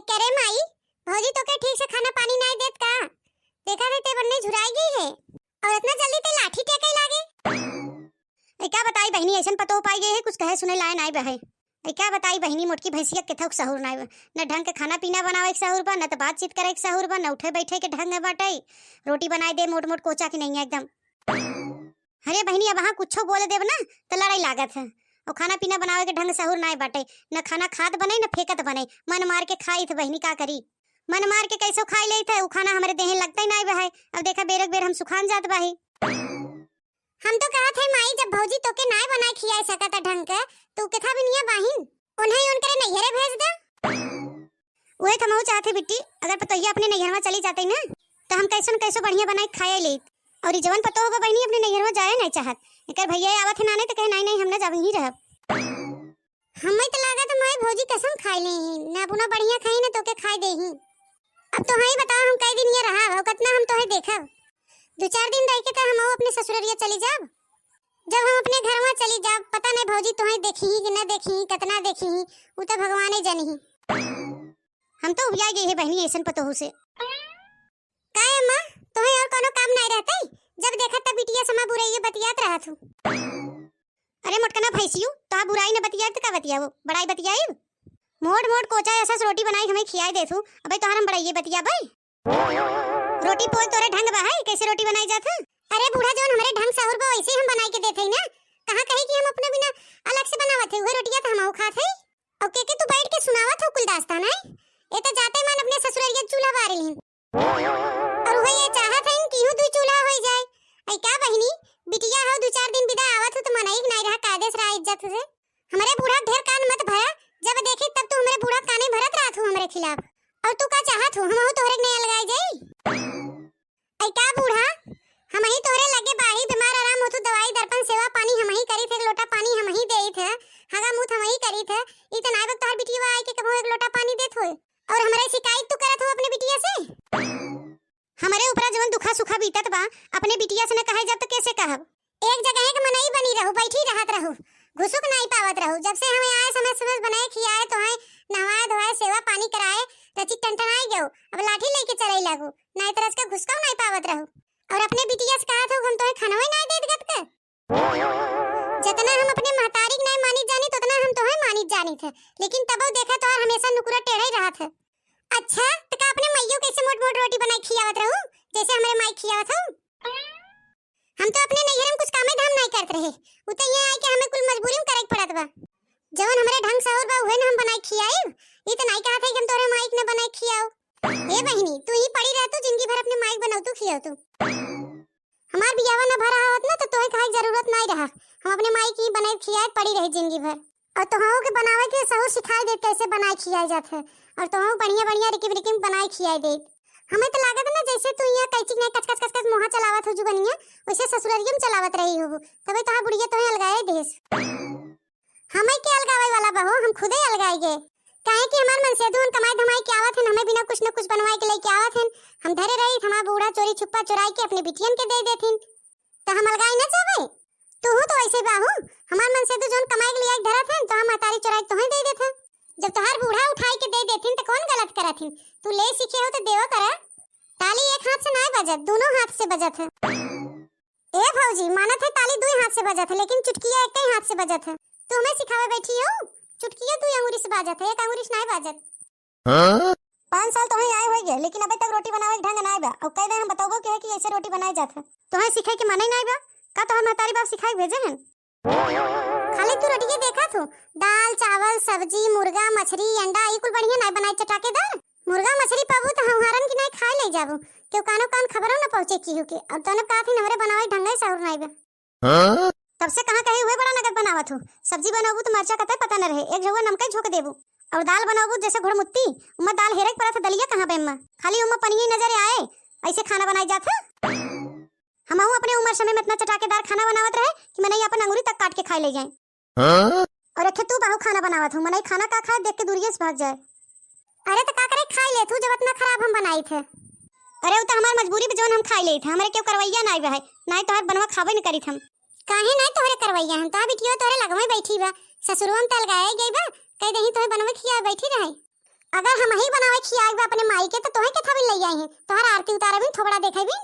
करे माई भौजी तो के ठीक से खाना पानी नहीं देत का। देखा देते बनने झुराई गई है और इतना जल्दी ते लाठी टेके लागे। ए क्या बताई बहनी ऐसन पतो पाई गई है कुछ कहे सुने लाए नहीं बहे। ए क्या बताई बहनी मोटकी भैंसिया के थक सहूर नहीं न ढंग के खाना पीना बनावे के सहूर बा न तो बातचीत करे के सहूर बा न उठे बैठे के ढंग में बाटे। रोटी बनाई दे मोट मोट कोचा की नहीं है एकदम। अरे बहनी अब वहाँ कुछ बोले देव ना तो लड़ाई लागत है और खाना पीना बनावे के ढंग सहूर नहीं बाटे। न खाना खाद बने न फेंकत बने मन मार के खाई थे बहनी का करी। मन मार के कैसो खाई ले थे वो खाना हमारे देह लगता ही नहीं बहे। अब देखा बेरक बेर हम सुखान जात बाही। हम तो कहा थे माई जब भौजी तो के नाय बनाए खियाए सकता ढंग के तो के था भी निया बाहिन उन्हें उनकरे नैहरे भेज दे। ओए थमहु चाहते बिट्टी अगर पतोहिया अपने नैहर में चली जाते ना तो हम कैसन कैसो बढ़िया बनाए खाए ले और जवन पतो होगा बहनी अपने नैहर में जाए नहीं चाहत। एकर भैया आवत है नाने तो कहे नहीं नहीं हम ना जाब ही रहब। हमें तो लागत माई भौजी कसम खाई ले ना पुना बढ़िया खाई ना तो के खाई दे ही। अब तो हई बताओ हम कई दिन ये रहा और कितना हम तोहे देखब। 2-4 दिन रह के तो हम अपने ससुररिया चली जाब। जब हम अपने घर में चली जाब पता नहीं भौजी तोहे देखी कि ना देखी कितना देखी वो तो भगवान जानी ही। हम तो उबिया गई है बहनी ऐसन पतोहू से। काहे अम्मा तोहे और कोनो काम नहीं रहता जब देखा तब बिटिया समा बुराई बतियात रहत हूं। अरे मोटकना भैंसियो तो बुराई न बतियात का बतियावो बड़ाई बतियाई मोड़ मोड़ कोचा ऐसा रोटी बनाई हमें खियाई देथू। अबे तोहर हम बड़ाई बतिया भाई रोटी पोल तोरे ढंग बा है कैसे रोटी बनाई जात है। अरे बूढ़ा जोन हमारे ढंग से और बा वैसे हम बनाई के देथे ना कहां कहे कि हम अपना बिना अलग से बनावत है वो रोटियां तो हम खात है और के तू बैठ के सुनावत हो कुल दास्तान है। ए तो जाते मन अपने ससुररिया चूल्हा बारे लीन और वही ये चाहत है कि हूं दू चूल्हा हो जाए। ऐ क्या बहनी बिटिया हो 2-4 दिन बिदा आवत हो तो मनाई नहीं रहा कायदे से इज्जत से। हमारे बूढ़ा ढेर कान मत भरा जब देखे तब तू हमारे बूढ़ा काने भरत रहत हो हमारे खिलाफ और तू का चाहत हो हम हो तोहरे नहीं अलगाई जाई। ऐ का बूढ़ा हम ही तोहरे लगे बाही बीमार आराम हो तो दवाई दर्पण सेवा पानी हम ही करी थे एक लोटा पानी हम ही देई थे हगा मुंह हम ही करी थे ई त नाय वक्त तोहर बिटिया आई के कबो एक लोटा पानी देत हो और हमारे शिकायत तू करत हो अपने बिटिया से। हमारे ऊपर जवन दुखा सुखा बीतत बा अपने बिटिया से न कहे जब तो कैसे कहब। एक जगह एक मनई बनी रहू बैठी रहत रहू घुसुक नहीं पावत रहू। जब से हमें आए समय समय बनाए खियाए तो है नहवाए धोए सेवा पानी कराए रची टंटनाई गयो अब लाठी लेके चले लागू नहीं तरस का घुसका नहीं पावत रहू और अपने बिटिया से कहा था हम तो खाना नहीं देत गत के। जितना हम अपने महतारी नहीं मानी जानी तो उतना हम तो है मानी जानी थे लेकिन तब देखा तो और हमेशा नुकुरा टेढ़ा ही रहा था। अच्छा तो का अपने मैयो कैसे मोट मोट रोटी बनाई खियावत रहू जैसे हमारे माई खियावत हूं। हम तो अपने नैहर में कुछ कामे धाम नहीं करत रहे उ तो ये आई कि हमें कुल मजबूरी में करे पड़त बा। जवन हमारे ढंग से और बा उहे न हम बनाई खियाए ये तो नहीं कहा था कि हम तोरे माई ने बनाई खियाओ। ए बहनी तू ही पड़ी रह तू जिंदगी भर अपने माई बनाऊ तू खियाओ तू हमार बियाह न भरा होत ना तो तोहे खाए जरूरत नहीं रहा हम अपने माई की बनाई खियाए पड़ी रही जिंदगी भर और तोहू के बनावे के सहू सिखाई दे कैसे बनाई खियाई जात है और तोहू बढ़िया बढ़िया रिकिम रिकिम बनाई खियाई दे। हमें तो लागत ना जैसे तू यहाँ कैची नहीं कच कच कच कच मोहा चलावत हो जुगनिया वैसे ससुररिया में चलावत रही हो तबे तोहा बुढ़िया तोहे अलगाए देस। हमें के अलगावे वाला बहो हम खुदे अलगाई गे काहे कि हमार मन से धुन कमाई धमाई के आवत है हमें बिना कुछ न कुछ बनवाए के लेके आवत है हम धरे रही हमार बूढ़ा चोरी छुपा चुराई के अपने बिटियन के दे देथिन तो हम अलगाई न जावे। तू हो तो ऐसे बाहू हमार मन से जोन कमाई के लिए धरत है तो हम महतारी चुराई तोहे दे देथे। जब तोहार बूढ़ा उठाई के दे देथिन तो कौन गलत करथिन तू ले सीखे हो तो देवा करा। ताली एक हाथ से नहीं बजत दोनों हाथ से बजत है। ए भौजी मानत है ताली दो हाथ से बजत है लेकिन चुटकिया एक ही हाथ से बजत है। तू हमें सिखावे बैठी हो चुटकिया तू अंगूरी से बाजत है एक अंगूरी से नहीं बाजत। 5 साल तो आए हो गए लेकिन अबे तक रोटी बनावे ढंग नहीं बा और कह दे हम बताओगे कि है कि ऐसे रोटी बनाई जात है तो है सिखाई के माने नहीं बा का तो हम महतारी बाप सिखाई भेजे हैं। खाली तू रोटी के देखा तू दाल चावल सब्जी मुर्गा मछली अंडा ई कुल बढ़िया नहीं बनाई चटाकेदार मुर्गा मछली पाबू तो हमारन की नहीं खाए ले जाबू क्यों कानो कान खबरों न पहुंचे की हो के अब तने कहा थी हमरे बनावे ढंग से और नहीं बा तब से कहां कहीं हुए बड़ा नगद बनावत हो। सब्जी बनाबू तो मरचा कतई पता न रहे एक जगह नमक झोंक देबू और दाल बनाबू जैसे घुड़मुत्ती उमा दाल हेरक पड़ा था दलिया कहां बेम्मा खाली उमा पनिया नजर आए ऐसे खाना बनाई जात है। हम अपने उम्र समय में इतना चटाकेदार खाना बनावत रहे कि मैंने अपन अंगूरी तक काट के खा ले जाए और रखे तू बाहू खाना बनावत हूं मैंने खाना का खाए देख के दूरिये से भाग जाए। अरे तो का करे खाई ले तू जब इतना खराब हम बनाई थे। अरे वो तो हमार मजबूरी पे जोन हम खाई ले थे हमरे क्यों करवैया नहीं बहे नहीं तो हर बनवा खावे न करी हम काहे नहीं तोहरे करवैया हम ता बिटियो तोहरे लगवे बैठी बा ससुरवा में तल गाए गई बा कह दही तोहे बनवे खिया बैठी रहे अगर हम ही बनावे खियाई बा अपने माई के तो तोहे के थाविन ले आई हैं तोहर आरती उतारे बिन थोबड़ा देखे बिन।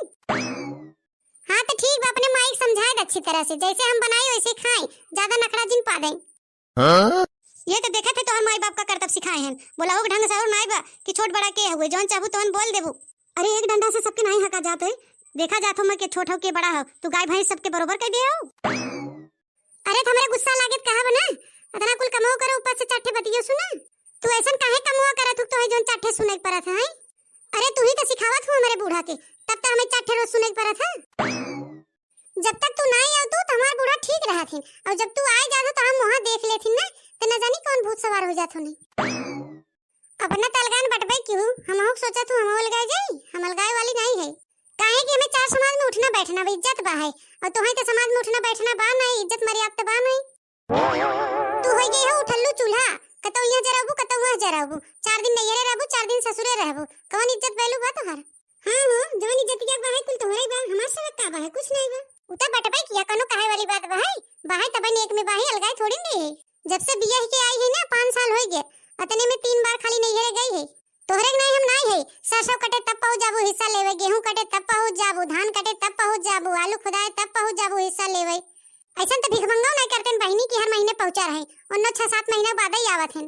हाँ तो ठीक बा अपने माई को समझाए अच्छी तरह से जैसे हम बनाई वैसे खाएं ज्यादा नखरा जिन पा दें। हाँ? ये तो देखा थे तोहर माई बाप का करतब सिखाए हैं बोलाओ ढंग से और नाई बा कि छोट बड़ा के हुए जौन चाहू तोहन बोल देबू। अरे एक डंडा से सबके नहीं हका जाते देखा जात हो मैं के छोट हो के बड़ा हो तू गाय भैंस सबके बरोबर कह दियो। अरे थमरे गुस्सा लागत कहा बना इतना कुल कमो करो ऊपर से चाटे बतियो सुना तू ऐसन काहे कमवा करत तो है जोन चाटे सुने परत है। अरे तू ही तो सिखावत हो हमारे बूढ़ा के तब तक हमें चाटे रोज सुने परत है। जब तक तू नहीं आओ तो हमार बूढ़ा ठीक रहत है और जब तू आए जातो तो हम वहां देख लेथिन ना तो न जानी कौन भूत सवार हो जात हो नहीं। अपना तलगान बटबे क्यों हम हो सोचा तू हम अलगाए जाई हम अलगाए वाली नहीं है काहे कि हमें चार समाज में उठना बैठना भी इज्जत बा है और तोहे के समाज में उठना बैठना बा नहीं इज्जत मर्यादा बा नहीं। तू होई गई हो उठल्लू चूल्हा कतो यहाँ जराबू कतो वहाँ जराबू 4 दिन नैहरे रहबू 4 दिन ससुरे रहबू कौन इज्जत वैल्यू बा तोहर। हां हां जवन इज्जत के बा है कुल तोहरे बा हमार से का बा है कुछ नहीं बा उता बटबे किया कोनो काहे वाली बात बा है तब एक में बा है अलगाए थोड़ी नहीं जब से बियाह के आई है ना 5 साल हो गए अतने में 3 बार खाली नैहरे गई है तोहरे नहीं हम नहीं है सरसों कटे तब पहुंच जाबू हिस्सा लेवे गेहूं कटे तब पहुंच जाबू धान कटे तब पहुंच जाबू आलू खुदाए तब पहुंच जाबू हिस्सा लेवे ऐसा तो भिख मंगाओ नहीं करते बहिनी की हर महीने पहुंचा रहे और 6-7 महीना बाद ही आवत हैं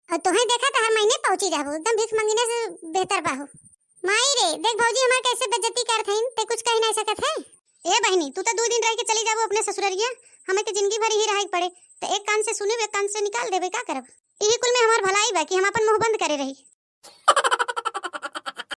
और तोहे देखा तो हर महीने पहुंची जाबू एकदम भिख मंगने से बेहतर बाहू। माई रे देख भौजी हमार कैसे बेइज्जती करत हैं ते कुछ कह नहीं सकत है। ए बहिनी तू तो 2 दिन रह के चली जाबू अपने ससुररिया हमें के जिंदगी भर ही रहे पड़े तो एक कान से सुने एक कान से निकाल देबे का करब यही कुल में हमार भलाई बा कि हम अपन मुंह बंद करे रही।